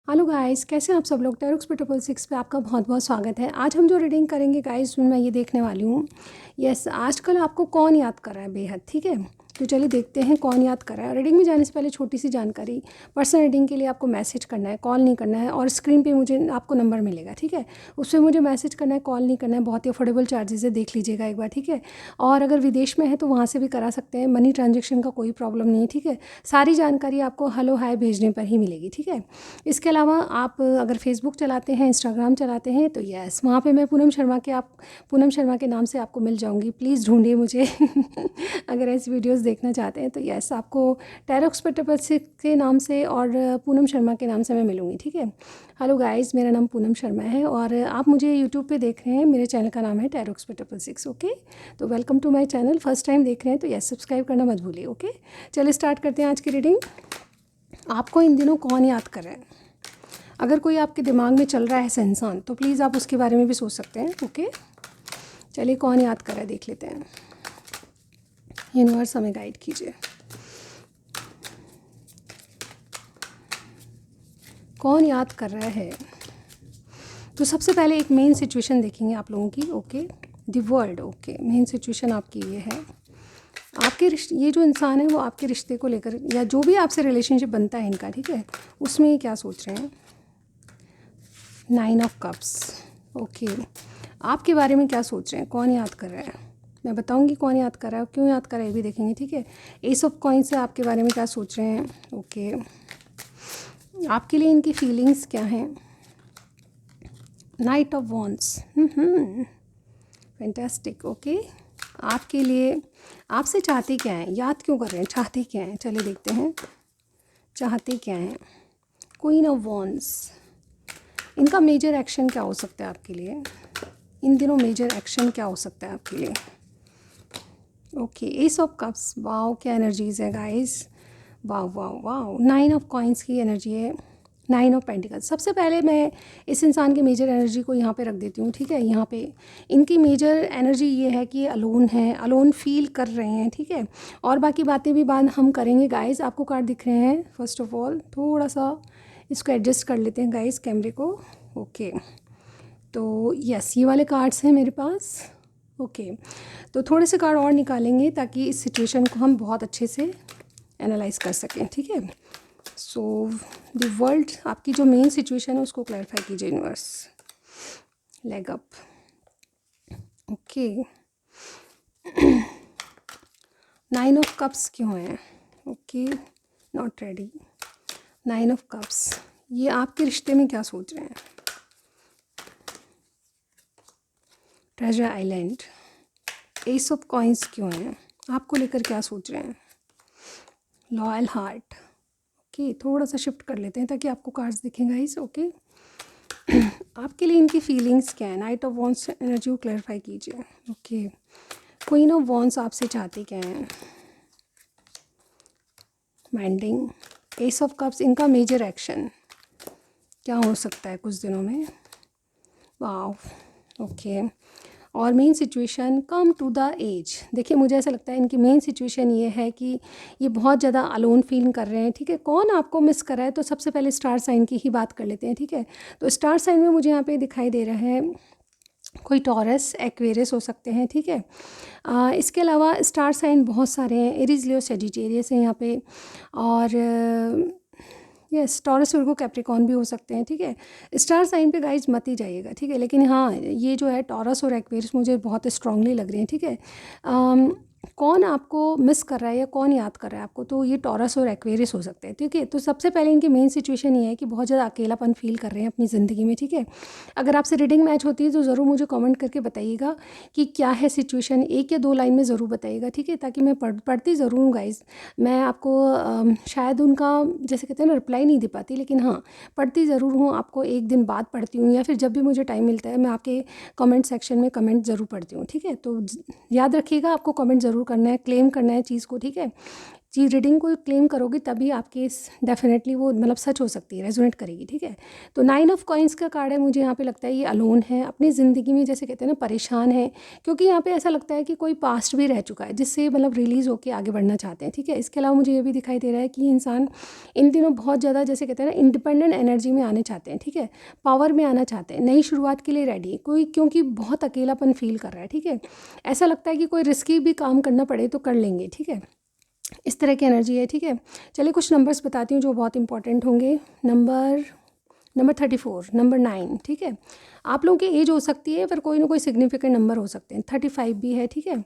Hello guys, कैसे हैं आप सब लोग। टैरोक्स पे 666 पे आपका बहुत बहुत स्वागत है। आज हम जो रीडिंग करेंगे गाइस, उसमें मैं ये देखने वाली हूँ। यस, आजकल आपको कौन याद कर रहा है बेहद। ठीक है, तो चलिए देखते हैं कौन याद कर रहा है। रीडिंग में जाने से पहले छोटी सी जानकारी। पर्सनल रीडिंग के लिए आपको मैसेज करना है, कॉल नहीं करना है। और स्क्रीन पे मुझे आपको नंबर मिलेगा, ठीक है, उससे मुझे मैसेज करना है, कॉल नहीं करना है। बहुत ही अफोर्डेबल चार्जेस है, देख लीजिएगा एक बार, ठीक है। और अगर विदेश में है तो वहाँ से भी करा सकते हैं। मनी ट्रांजेक्शन का कोई प्रॉब्लम नहीं है, ठीक है। सारी जानकारी आपको हेलो हाय भेजने पर ही मिलेगी, ठीक है। इसके अलावा आप अगर फेसबुक चलाते हैं, इंस्टाग्राम चलाते हैं, तो यस, वहाँ पे मैं पूनम शर्मा के नाम से आपको मिल जाऊँगी। प्लीज़ ढूंढिए मुझे अगर ऐसी वीडियोस देखना चाहते हैं तो यस, आपको टैरोक्स पे 666 के नाम से और पूनम शर्मा के नाम से मैं मिलूँगी, ठीक है। हेलो गाइस, मेरा नाम पूनम शर्मा है और आप मुझे यूट्यूब पे देख रहे हैं। मेरे चैनल का नाम है टैरोक्स पे 666, ओके। तो welcome to my channel. First time देख रहे हैं तो यस, सब्सक्राइब करना मत भूलिए, ओके। चलिए स्टार्ट करते हैं आज की रीडिंग। आपको इन दिनों कौन याद कर रहा है? अगर कोई आपके दिमाग में चल रहा है ऐसा इंसान, तो प्लीज़ आप उसके बारे में भी सोच सकते हैं, ओके। चलिए कौन याद कर रहा है देख लेते हैं। यूनिवर्स हमें गाइड कीजिए, कौन याद कर रहा है। तो सबसे पहले एक मेन सिचुएशन देखेंगे आप लोगों की, okay. The world, okay. Main situation आपकी ये है, आपके रिश्ते, ये जो इंसान है वो आपके रिश्ते को लेकर या जो भी आपसे रिलेशनशिप बनता है इनका, ठीक है, उसमें ये क्या सोच रहे हैं। 9 ऑफ कप्स, ओके। आपके बारे में क्या सोच रहे हैं, कौन याद कर रहा है। मैं बताऊंगी कौन याद कर रहा है और क्यों याद कर रहा है, ये भी देखेंगे, ठीक है। एस ऑफ कॉइन्स से आपके बारे में क्या सोच रहे हैं, ओके। आपके लिए इनकी फीलिंग्स क्या हैं। Night of wands, fantastic, okay. आपके लिए आपसे चाहते क्या हैं, याद क्यों कर रहे हैं, चाहते क्या हैं, चलिए देखते हैं चाहते क्या हैं। क्वीन ऑफ वॉन्ड्स, इनका मेजर एक्शन क्या हो सकता है आपके लिए। इन दिनों मेजर एक्शन क्या हो सकता है आपके लिए, okay. S of cups, wow क्या एनर्जीज है guys, wow wow wow. 9 of coins की एनर्जी है। 9 ऑफ पेंटिकल्स। सबसे पहले मैं इस इंसान की मेजर एनर्जी को यहाँ पे रख देती हूँ, ठीक है। यहाँ पे इनकी मेजर एनर्जी ये है कि अलोन है, अलोन फील कर रहे हैं, ठीक है। और बाकी बातें भी बाद हम करेंगे गाइस। आपको कार्ड दिख रहे हैं, फर्स्ट ऑफ ऑल थोड़ा सा इसको एडजस्ट कर लेते हैं गाइस, कैमरे को, ओके। तो यस, ये वाले कार्ड्स हैं मेरे पास, ओके। तो थोड़े से कार्ड और निकालेंगे ताकि इस सिचुएशन को हम बहुत अच्छे से एनालाइज कर सकें, ठीक है। सो द वर्ल्ड, आपकी जो मेन सिचुएशन है उसको क्लैरिफाई कीजिए universe. Leg up, okay. 9 of cups क्यों है, okay, not ready. 9 of cups, ये आपके रिश्ते में क्या सोच रहे हैं। Treasure island, S of coins क्यों हैं, आपको लेकर क्या सोच रहे हैं। Loyal heart, okay. थोड़ा सा शिफ्ट कर लेते हैं ताकि आपको कार्ड्स दिखें गाइस, ओके। आपके लिए इनकी फीलिंग्स क्या है। नाइट ऑफ वॉन्ड्स एनर्जी को क्लैरिफाई कीजिए, ओके। क्वीन ऑफ वॉन्ड्स आपसे चाहते क्या हैं। माइंडिंग, एस ऑफ कप्स, इनका मेजर एक्शन क्या हो सकता है कुछ दिनों में। Wow, okay. और main situation, come to the edge. देखिए मुझे ऐसा लगता है इनकी मेन सिचुएशन ये है कि ये बहुत ज़्यादा अलोन फील कर रहे हैं, ठीक है। कौन आपको मिस कर रहा है, तो सबसे पहले स्टार साइन की ही बात कर लेते हैं, ठीक है। तो स्टार साइन में मुझे यहाँ पे दिखाई दे रहा है कोई टॉरस, एक्वेरियस हो सकते हैं, ठीक है। इसके अलावा स्टार साइन बहुत सारे हैं, एरीज, लियो, सेजिटेरियस है यहाँ पे। और यस, टॉरस, वर्गो, कैप्रिकॉर्न भी हो सकते हैं, ठीक है। स्टार साइन पे गाइज मत ही जाइएगा, ठीक है। लेकिन हाँ, ये जो है टॉरस और एक्वेरियस मुझे बहुत स्ट्रांगली लग रहे हैं, ठीक है। कौन आपको मिस कर रहा है या कौन याद कर रहा है आपको, तो ये टॉरस और एक्वेरियस हो सकते हैं, ठीक है। तो सबसे पहले इनकी मेन सिचुएशन ये है कि बहुत ज़्यादा अकेलापन फील कर रहे हैं अपनी ज़िंदगी में, ठीक है। अगर आपसे रीडिंग मैच होती है तो ज़रूर मुझे कमेंट करके बताइएगा कि क्या है सिचुएशन। 1 या 2 लाइन में ज़रूर बताइएगा, ठीक है, ताकि मैं पढ़ती ज़रूर हूँ गाइज। मैं आपको शायद उनका जैसे कहते हैं ना रिप्लाई नहीं दे पाती, लेकिन हाँ पढ़ती ज़रूर हूँ। आपको एक दिन बाद पढ़ती हूँ या फिर जब भी मुझे टाइम मिलता है मैं आपके कमेंट सेक्शन में कमेंट ज़रूर पढ़ती हूँ, ठीक है। तो याद रखिएगा, आपको कमेंट ज़रूर करना है, क्लेम करना है चीज़ को, ठीक है। जी रीडिंग को क्लेम करोगे तभी आपकी डेफिनेटली वो मतलब सच हो सकती है, रेजोनेट करेगी, ठीक है। तो 9 ऑफ कॉइंस का कार्ड है, मुझे यहाँ पे लगता है ये अलोन है, अपनी ज़िंदगी में जैसे कहते हैं ना परेशान है, क्योंकि यहाँ पे ऐसा लगता है कि कोई पास्ट भी रह चुका है जिससे मतलब रिलीज़ होकर आगे बढ़ना चाहते हैं, ठीक है। इसके अलावा मुझे ये भी दिखाई दे रहा है कि ये इंसान इन दिनों बहुत ज़्यादा जैसे कहते हैं ना इंडिपेंडेंट एनर्जी में आने चाहते हैं, ठीक है, पावर में आना चाहते हैं, नई शुरुआत के लिए रेडी है कोई, क्योंकि बहुत अकेलापन फील कर रहा है, ठीक है। ऐसा लगता है कि कोई रिस्की भी काम करना पड़े तो कर लेंगे, ठीक है, इस तरह की एनर्जी है, ठीक है। चलिए कुछ नंबर्स बताती हूँ जो बहुत इंपॉर्टेंट होंगे। नंबर नंबर 34, नंबर 9, ठीक है। आप लोगों की एज हो सकती है पर कोई ना कोई सिग्निफिकेंट नंबर हो सकते हैं। 35 भी है, ठीक है।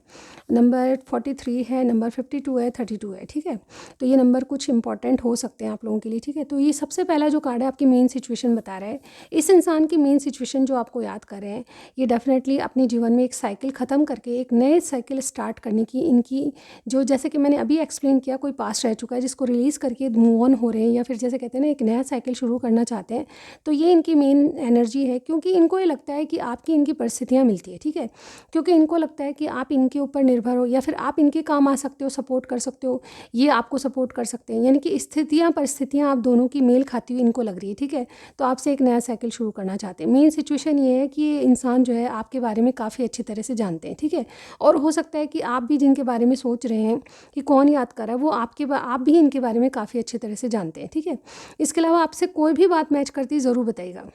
नंबर 43 है, नंबर 52 है, 32 है, ठीक है। तो ये नंबर कुछ इंपॉर्टेंट हो सकते हैं आप लोगों के लिए, ठीक है। तो ये सबसे पहला जो कार्ड है आपकी मेन सिचुएशन बता रहा है। इस इंसान की मेन सिचुएशन जो आपको याद कर रहे हैं, ये डेफिनेटली अपने जीवन में एक साइकिल ख़त्म करके एक नए साइकिल स्टार्ट करने की इनकी जो, जैसे कि मैंने अभी एक्सप्लेन किया, कोई पास्ट रह चुका है जिसको रिलीज़ करके मूव ऑन हो रहे हैं, या फिर जैसे कहते हैं ना एक नया साइकिल शुरू करना चाहते हैं। तो ये इनकी मेन एनर्जी है, क्योंकि इनको ये लगता है कि आपकी इनकी परिस्थितियाँ मिलती है, ठीक है। क्योंकि इनको लगता है कि आप इनके ऊपर निर्भर हो, या फिर आप इनके काम आ सकते हो, सपोर्ट कर सकते हो, ये आपको सपोर्ट कर सकते हैं, यानी कि स्थितियाँ परिस्थितियाँ आप दोनों की मेल खाती हुई इनको लग रही है, ठीक है। तो आपसे एक नया साइकिल शुरू करना चाहते हैं। मेन सिचुएशन ये है कि ये इंसान जो है आपके बारे में काफ़ी अच्छी तरह से जानते हैं, ठीक है। और हो सकता है कि आप भी जिनके बारे में सोच रहे हैं कि कौन याद कर रहा है, वो आप भी इनके बारे में काफ़ी अच्छी तरह से जानते हैं, ठीक है। इसके अलावा आपसे कोई भी बात मैच करती है ज़रूर बताइएगा।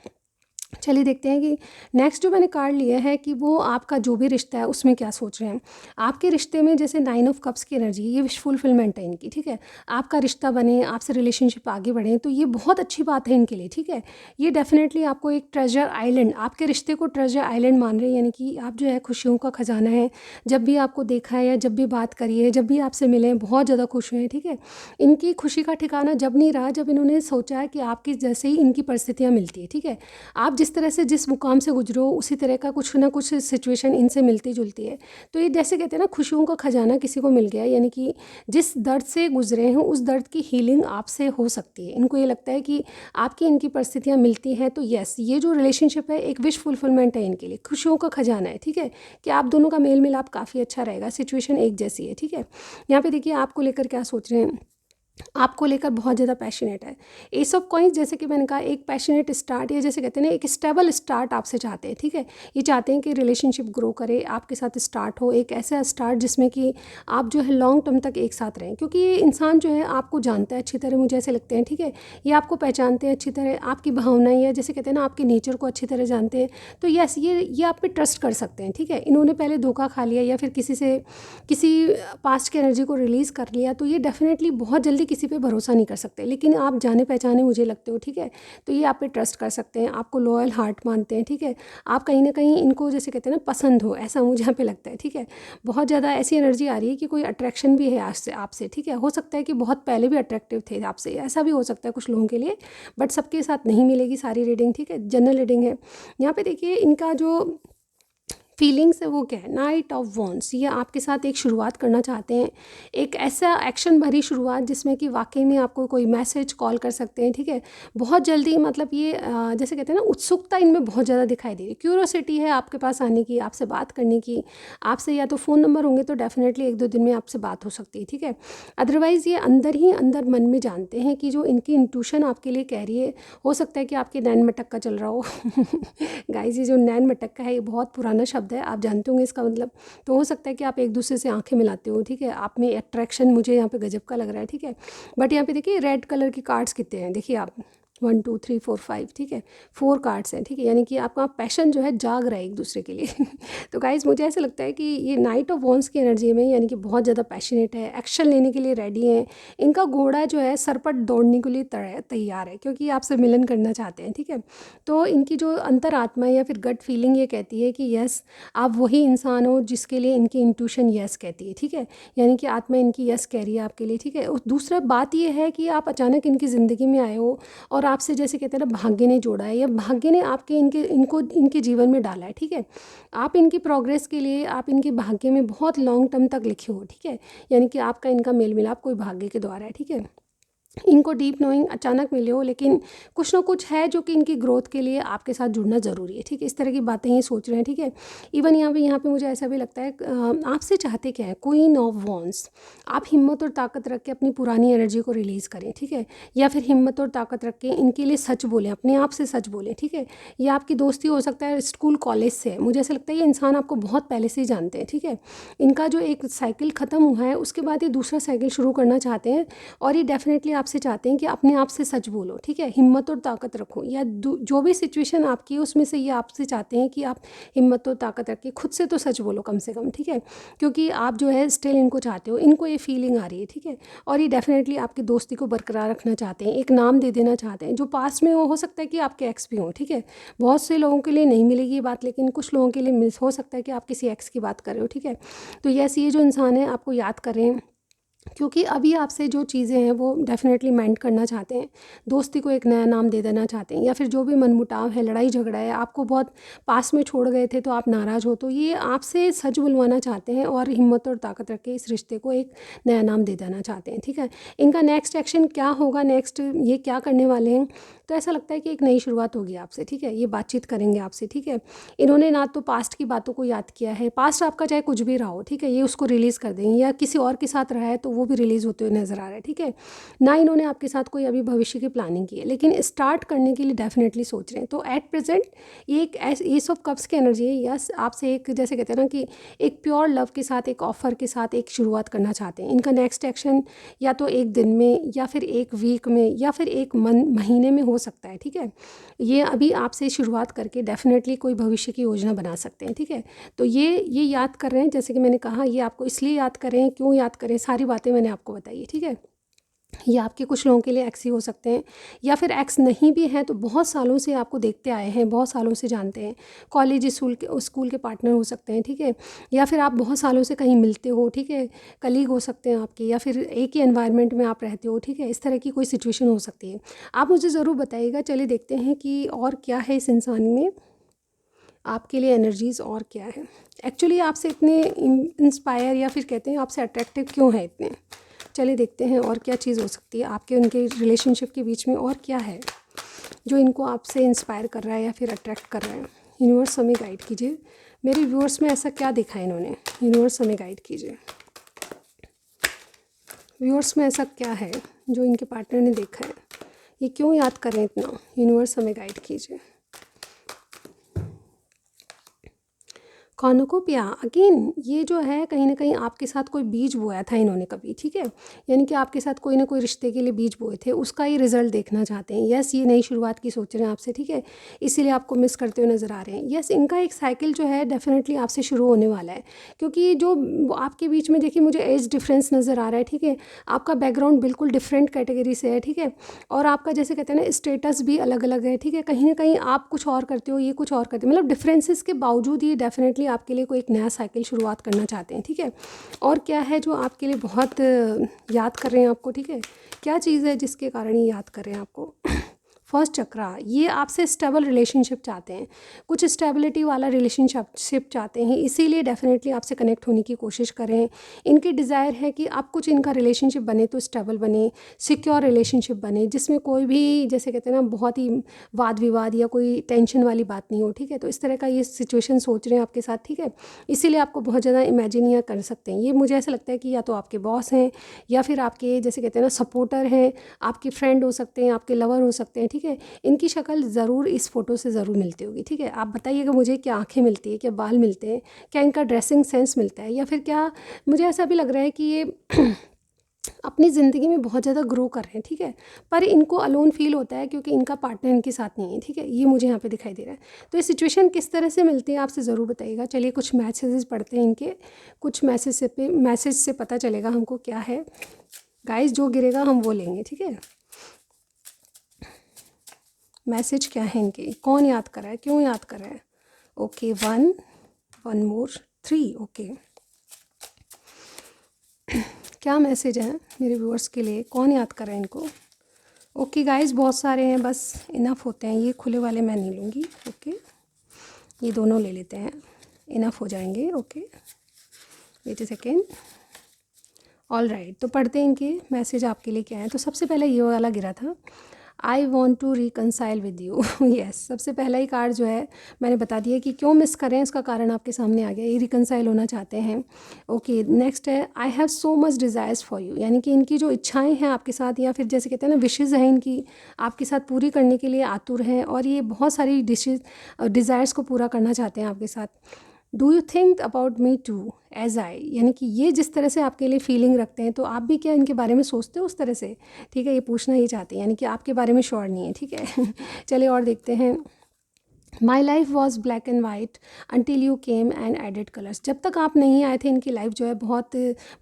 चलिए देखते हैं कि नेक्स्ट जो मैंने कार्ड लिया है कि वो आपका जो भी रिश्ता है उसमें क्या सोच रहे हैं। आपके रिश्ते में जैसे 9 ऑफ कप्स की एनर्जी, ये विश फुलफिलमेंट है इनकी, ठीक है। आपका रिश्ता बने, आपसे रिलेशनशिप आगे बढ़े, तो ये बहुत अच्छी बात है इनके लिए, ठीक है। ये डेफिनेटली आपको एक ट्रेजर आइलैंड, आपके रिश्ते को ट्रेजर आइलैंड मान रहे हैं, यानी कि आप जो है खुशियों का खजाना है। जब भी आपको देखा है या जब भी बात करी है, जब भी आपसे मिले हैं, बहुत ज़्यादा खुश हुए हैं, ठीक है। इनकी खुशी का ठिकाना जब नहीं रहा जब इन्होंने सोचा है कि आपकी जैसे ही इनकी परिस्थितियाँ मिलती है, ठीक है। आप जिस तरह से जिस मुकाम से गुजरो उसी तरह का कुछ ना कुछ सिचुएशन इनसे मिलती जुलती है। तो ये जैसे कहते हैं ना खुशियों का खजाना किसी को मिल गया, यानी कि जिस दर्द से गुजरे हैं उस दर्द की हीलिंग आपसे हो सकती है। इनको ये लगता है कि आपकी इनकी परिस्थितियाँ मिलती हैं, तो यस, ये जो रिलेशनशिप है एक विश फुलफिलमेंट है इनके लिए, खुशियों का खजाना है, ठीक है। कि आप दोनों का मेल मिलाप काफ़ी अच्छा रहेगा, सिचुएशन एक जैसी है, ठीक है। यहाँ पे देखिए आपको लेकर क्या सोच रहे हैं, आपको लेकर बहुत ज़्यादा पैशनेट है। एस ऑफ कॉइंस, जैसे कि मैंने कहा, एक पैशनेट स्टार्ट, या जैसे कहते हैं ना एक स्टेबल स्टार्ट आपसे चाहते हैं, ठीक है। ये चाहते हैं कि रिलेशनशिप ग्रो करे, आपके साथ स्टार्ट हो, एक ऐसा स्टार्ट जिसमें कि आप जो है लॉन्ग टर्म तक एक साथ रहें, क्योंकि ये इंसान जो है आपको जानता है अच्छी तरह, मुझे ऐसे लगते हैं, ठीक है। ये आपको पहचानते हैं अच्छी तरह, आपकी भावनाएं, या जैसे कहते हैं ना आपके नेचर को अच्छी तरह जानते हैं। तो यस, ये आप पे ट्रस्ट कर सकते हैं, ठीक है। इन्होंने पहले धोखा खा लिया या फिर किसी पास्ट की एनर्जी को रिलीज़ कर लिया, तो ये डेफिनेटली बहुत जल्दी किसी पे भरोसा नहीं कर सकते, लेकिन आप जाने पहचाने मुझे लगते हो, ठीक है। तो ये आप पे ट्रस्ट कर सकते हैं, आपको लॉयल हार्ट मानते हैं, ठीक है। आप कहीं ना कहीं इनको जैसे कहते हैं ना पसंद हो, ऐसा मुझे यहाँ पे लगता है, ठीक है। बहुत ज़्यादा ऐसी एनर्जी आ रही है कि कोई अट्रैक्शन भी है आपसे, ठीक है। हो सकता है कि बहुत पहले भी अट्रैक्टिव थे आपसे, ऐसा भी हो सकता है कुछ लोगों के लिए, बट सबके साथ नहीं मिलेगी सारी रीडिंग, ठीक है। जनरल रीडिंग है। यहाँ पे देखिए इनका जो फीलिंग्स है वो क्या है, नाइट ऑफ वॉन्ड्स, ये आपके साथ एक शुरुआत करना चाहते हैं, एक ऐसा एक्शन भरी शुरुआत जिसमें कि वाकई में आपको कोई मैसेज कॉल कर सकते हैं, ठीक है। बहुत जल्दी, मतलब ये जैसे कहते हैं ना उत्सुकता इनमें बहुत ज़्यादा दिखाई दे रही है, क्यूरोसिटी है आपके पास आने की, आपसे बात करने की। आपसे या तो फ़ोन नंबर होंगे तो डेफिनेटली 1-2 दिन में आपसे बात हो सकती है, ठीक है। अदरवाइज़ ये अंदर ही अंदर मन में जानते हैं कि जो इनकी इंट्यूशन आपके लिए कह रही है, हो सकता है कि आपके नैन मटक्का चल रहा हो गाइस, ये जो नैन मटक्का है ये बहुत पुराना शब्द है, आप जानते होंगे इसका मतलब। तो हो सकता है कि आप एक दूसरे से आंखें मिलाते हो, ठीक है। आप में अट्रैक्शन मुझे यहाँ पे गजब का लग रहा है, ठीक है। बट यहाँ पे देखिए रेड कलर की कार्ड्स कितने हैं, देखिए आप 1 2 3 4 5, ठीक है, 4 कार्ड्स हैं, ठीक है। यानी कि आपका पैशन जो है जाग रहा है एक दूसरे के लिए तो गाइस मुझे ऐसा लगता है कि ये नाइट ऑफ वॉन्ड्स की एनर्जी में, यानी कि बहुत ज़्यादा पैशनेट है, एक्शन लेने के लिए रेडी है। इनका घोड़ा जो है सर पर दौड़ने के लिए तैयार है, क्योंकि आपसे मिलन करना चाहते हैं, ठीक है। तो इनकी जो अंतरात्मा या फिर गट फीलिंग ये कहती है कि यस, आप वही इंसान हो जिसके लिए इनकी इंट्यूशन यस कहती है, ठीक है। यानी कि आत्मा इनकी यस कह रही है आपके लिए, ठीक है। और दूसरा बात ये है कि आप अचानक इनकी ज़िंदगी में आए हो और आपसे जैसे कहते हैं ना भाग्य ने जोड़ा है, या भाग्य ने आपके इनके जीवन में डाला है, ठीक है। आप इनकी प्रोग्रेस के लिए, आप इनके भाग्य में बहुत लॉन्ग टर्म तक लिखे हो, ठीक है। यानी कि आपका इनका मेल मिलाप कोई भाग्य के द्वारा है, ठीक है। इनको डीप नोइंग अचानक मिले हो, लेकिन कुछ ना कुछ है जो कि इनकी ग्रोथ के लिए आपके साथ जुड़ना ज़रूरी है, ठीक है। इस तरह की बातें ये सोच रहे हैं, ठीक है। इवन यहाँ पे मुझे ऐसा भी लगता है आपसे चाहते क्या है, क्वीन ऑफ वॉन्ड्स। आप हिम्मत और ताकत रख के अपनी पुरानी एनर्जी को रिलीज़ करें, ठीक है। या फिर हिम्मत और ताकत रख के इनके लिए सच बोलें, अपने आप से सच बोलें, ठीक है। या आपकी दोस्ती हो सकता है स्कूल कॉलेज से, मुझे ऐसा लगता है ये इंसान आपको बहुत पहले से ही जानते हैं, ठीक है। इनका जो एक साइकिल ख़त्म हुआ है उसके बाद ये दूसरा साइकिल शुरू करना चाहते हैं, और ये डेफिनेटली आपसे चाहते हैं कि अपने आप से सच बोलो, ठीक है। हिम्मत और ताकत रखो, या जो भी सिचुएशन आपकी है उसमें से ये आपसे चाहते हैं कि आप हिम्मत और ताकत रख के खुद से तो सच बोलो कम से कम, ठीक है। क्योंकि आप जो है स्टिल इनको चाहते हो, इनको ये फीलिंग आ रही है, ठीक है। और ये डेफिनेटली आपकी दोस्ती को बरकरार रखना चाहते हैं, एक नाम दे देना चाहते हैं जो पास्ट में हो सकता है कि आपके एक्स भी हों, ठीक है। बहुत से लोगों के लिए नहीं मिलेगी ये बात, लेकिन कुछ लोगों के लिए मिस हो सकता है कि आप किसी एक्स की बात कर रहे हो, ठीक है। तो यस, ये जो इंसान है आपको याद कर रहे हैं, क्योंकि अभी आपसे जो चीज़ें हैं वो डेफ़िनेटली मेंड करना चाहते हैं, दोस्ती को एक नया नाम दे देना चाहते हैं, या फिर जो भी मनमुटाव है, लड़ाई झगड़ा है, आपको बहुत पास में छोड़ गए थे तो आप नाराज़ हो, तो ये आपसे सच बुलवाना चाहते हैं और हिम्मत और ताकत रख के इस रिश्ते को एक नया नाम दे देना चाहते हैं, ठीक है। इनका नेक्स्ट एक्शन क्या होगा, नेक्स्ट ये क्या करने वाले हैं, तो ऐसा लगता है कि एक नई शुरुआत होगी आपसे, ठीक है। ये बातचीत करेंगे आपसे, ठीक है। इन्होंने ना तो पास्ट की बातों को याद किया है, पास्ट आपका चाहे कुछ भी रहा हो, ठीक है, ये उसको रिलीज़ कर देंगे, या किसी और के साथ रहा है तो वो भी रिलीज़ होते हुए नज़र आ रहा है, ठीक है। ना इन्होंने आपके साथ कोई अभी भविष्य की प्लानिंग की है, लेकिन स्टार्ट करने के लिए डेफिनेटली सोच रहे हैं। तो एट प्रेजेंट ये एक एस ऑफ कप्स की एनर्जी है, यस। आपसे एक, जैसे कहते हैं ना कि एक प्योर लव के साथ, एक ऑफर के साथ एक शुरुआत करना चाहते हैं। इनका नेक्स्ट एक्शन या तो एक दिन में, या फिर एक वीक में, या फिर एक महीने में हो सकता है, ठीक है। ये अभी आपसे शुरुआत करके डेफिनेटली कोई भविष्य की योजना बना सकते हैं, ठीक है। तो ये याद कर रहे हैं, जैसे कि मैंने कहा, ये आपको इसलिए याद करें, क्यों याद करें, सारी बातें मैंने आपको बताई है, ठीक है। ये आपके कुछ लोगों के लिए एक्स ही हो सकते हैं, या फिर एक्स नहीं भी हैं तो बहुत सालों से आपको देखते आए हैं, बहुत सालों से जानते हैं, कॉलेज स्कूल के पार्टनर हो सकते हैं, ठीक है। या फिर आप बहुत सालों से कहीं मिलते हो, ठीक है, कलीग हो सकते हैं आपके, या फिर एक ही एनवायरनमेंट में आप रहते हो, ठीक है। इस तरह की कोई सिचुएशन हो सकती है, आप मुझे ज़रूर बताइएगा। चलिए देखते हैं कि और क्या है इस इंसान में, आपके लिए एनर्जीज़ और क्या है। एक्चुअली आपसे इतने इंस्पायर, या फिर कहते हैं आपसे अट्रैक्टिव क्यों है इतने। चलिए देखते हैं और क्या चीज़ हो सकती है आपके उनके रिलेशनशिप के बीच में, और क्या है जो इनको आपसे इंस्पायर कर रहा है या फिर अट्रैक्ट कर रहा है। यूनिवर्स हमें गाइड कीजिए, मेरे व्यूअर्स में ऐसा क्या देखा है इन्होंने, यूनिवर्स हमें गाइड कीजिए। व्यूअर्स में ऐसा क्या है जो इनके पार्टनर ने देखा है, ये क्यों याद कर रहे हैं इतना, यूनिवर्स हमें गाइड कीजिए। कॉर्नुकोपिया अगेन, ये जो है कहीं ना कहीं आपके साथ कोई बीज बोया था इन्होंने कभी, ठीक है। यानी कि आपके साथ कोई ना कोई रिश्ते के लिए बीज बोए थे, उसका ये रिजल्ट देखना चाहते हैं। यस, ये नई शुरुआत की सोच रहे हैं आपसे, ठीक है, इसीलिए आपको मिस करते हुए नज़र आ रहे हैं। यस, इनका एक साइकिल जो है डेफिनेटली आपसे शुरू होने वाला है, क्योंकि जो आपके बीच में, देखिए मुझे एज डिफरेंस नज़र आ रहा है, ठीक है। आपका बैकग्राउंड बिल्कुल डिफरेंट कैटेगरी से है, ठीक है। और आपका जैसे कहते हैं ना स्टेटस भी अलग अलग है, ठीक है। कहीं ना कहीं आप कुछ और करते हो, ये कुछ और करते हो, मतलब डिफरेंसेस के बावजूद ये डेफिनेटली आपके लिए कोई एक नया साइकिल शुरुआत करना चाहते हैं, ठीक है। और क्या है जो आपके लिए बहुत याद कर रहे हैं आपको, ठीक है, क्या चीज़ है जिसके कारण ये याद कर रहे हैं आपको। फर्स्ट चक्रा, ये आपसे स्टेबल रिलेशनशिप चाहते हैं, कुछ स्टेबिलिटी वाला रिलेशनशिप चाहते हैं, इसीलिए डेफिनेटली आपसे कनेक्ट होने की कोशिश करें। इनकी डिज़ायर है कि आप कुछ इनका रिलेशनशिप बने तो स्टेबल बने, सिक्योर रिलेशनशिप बने, जिसमें कोई भी, जैसे कहते हैं ना, बहुत ही वाद विवाद या कोई टेंशन वाली बात नहीं हो, ठीक है। तो इस तरह का ये सिचुएशन सोच रहे हैं आपके साथ, ठीक है। इसीलिए आपको बहुत ज़्यादा इमेजिन या कर सकते हैं। ये मुझे ऐसा लगता है कि या तो आपके बॉस हैं, या फिर आपके जैसे कहते हैं ना सपोर्टर हैं, आपके फ्रेंड हो सकते हैं, आपके लवर हो सकते हैं, ठीक है। इनकी शक्ल ज़रूर इस फ़ोटो से ज़रूर मिलती होगी, ठीक है। आप बताइएगा मुझे, क्या आंखें मिलती है, क्या बाल मिलते हैं, क्या इनका ड्रेसिंग सेंस मिलता है, या फिर क्या, मुझे ऐसा भी लग रहा है कि ये अपनी ज़िंदगी में बहुत ज़्यादा ग्रो कर रहे हैं, ठीक है। पर इनको अलोन फील होता है क्योंकि इनका पार्टनर इनके साथ नहीं है, ठीक है। ये मुझे यहाँ पे दिखाई दे रहा है। तो ये सिचुएशन किस तरह से मिलती है आपसे ज़रूर बताइएगा। चलिए कुछ मैसेजेस पढ़ते हैं इनके, कुछ मैसेज से पता चलेगा हमको क्या है। गाइस, जो गिरेगा हम वो लेंगे, ठीक है। मैसेज क्या है इनके, कौन याद कर रहा है, क्यों याद कर रहा है। Okay, one more 3, okay. क्या मैसेज है मेरे व्यूअर्स के लिए, कौन याद कर रहा है इनको। ओके गाइस, बहुत सारे हैं, बस इनफ होते हैं, ये खुले वाले मैं नहीं लूँगी, ओके। ये दोनों ले लेते हैं, इनफ हो जाएंगे, okay. Wait a second. All right, तो पढ़ते हैं इनके मैसेज आपके लिए क्या है। तो सबसे पहले ये वाला गिरा था, I want to reconcile with you. Yes, सबसे पहला ही कार्ड जो है मैंने बता दिया कि क्यों मिस करें, इसका कारण आपके सामने आ गया, ये रिकनसाइल होना चाहते हैं। ओके, नेक्स्ट है I have so much desires for you, यानी कि इनकी जो इच्छाएं हैं आपके साथ, या फिर जैसे कहते हैं ना विशेज़ हैं इनकी, आपके साथ पूरी करने के लिए आतुर हैं, और ये बहुत सारी डिज़ायर्स को पूरा करना चाहते हैं आपके साथ। Do you think about me too as I, यानी कि ये जिस तरह से आपके लिए फीलिंग रखते हैं, तो आप भी क्या इनके बारे में सोचते हो उस तरह से, ठीक है, ये पूछना ये चाहते हैं, यानी कि आपके बारे में श्योर नहीं है, ठीक है। चलिए और देखते हैं। My life was black and white until you came and added colours, जब तक आप नहीं आए थे इनकी लाइफ जो है बहुत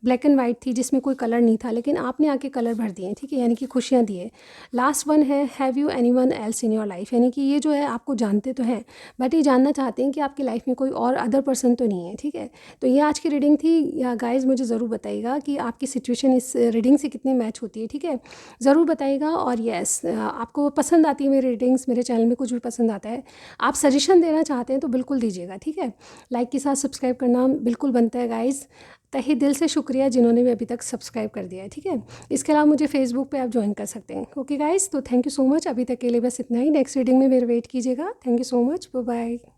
ब्लैक एंड वाइट थी, जिसमें कोई कलर नहीं था, लेकिन आपने आके कलर भर दिए, ठीक है, यानी कि खुशियाँ दिए। लास्ट वन है have you any one else in your life, यानी कि ये जो है आपको जानते तो हैं, बट ये जानना चाहते हैं कि आपकी लाइफ में कोई और अदर पर्सन तो नहीं है, ठीक है। तो ये आज की रीडिंग थी। या गाइज मुझे ज़रूर बताइएगा कि आपकी सिचुएशन इस रीडिंग से कितनी मैच होती है, ठीक है, ज़रूर बताइएगा। और येस, आपको पसंद आती है मेरी रीडिंग्स, मेरे चैनल में कुछ भी पसंद आता है, आप सजेशन देना चाहते हैं तो बिल्कुल दीजिएगा, ठीक है। लाइक के साथ सब्सक्राइब करना बिल्कुल बनता है गाइज़, तहे दिल से शुक्रिया जिन्होंने भी अभी तक सब्सक्राइब कर दिया है, ठीक है। इसके अलावा मुझे फेसबुक पे आप ज्वाइन कर सकते हैं। ओके गाइज़, तो थैंक यू सो मच, अभी तक के लिए बस इतना ही। नेक्स्ट रीडिंग में मेरे वेट कीजिएगा। Thank you so much, bye bye.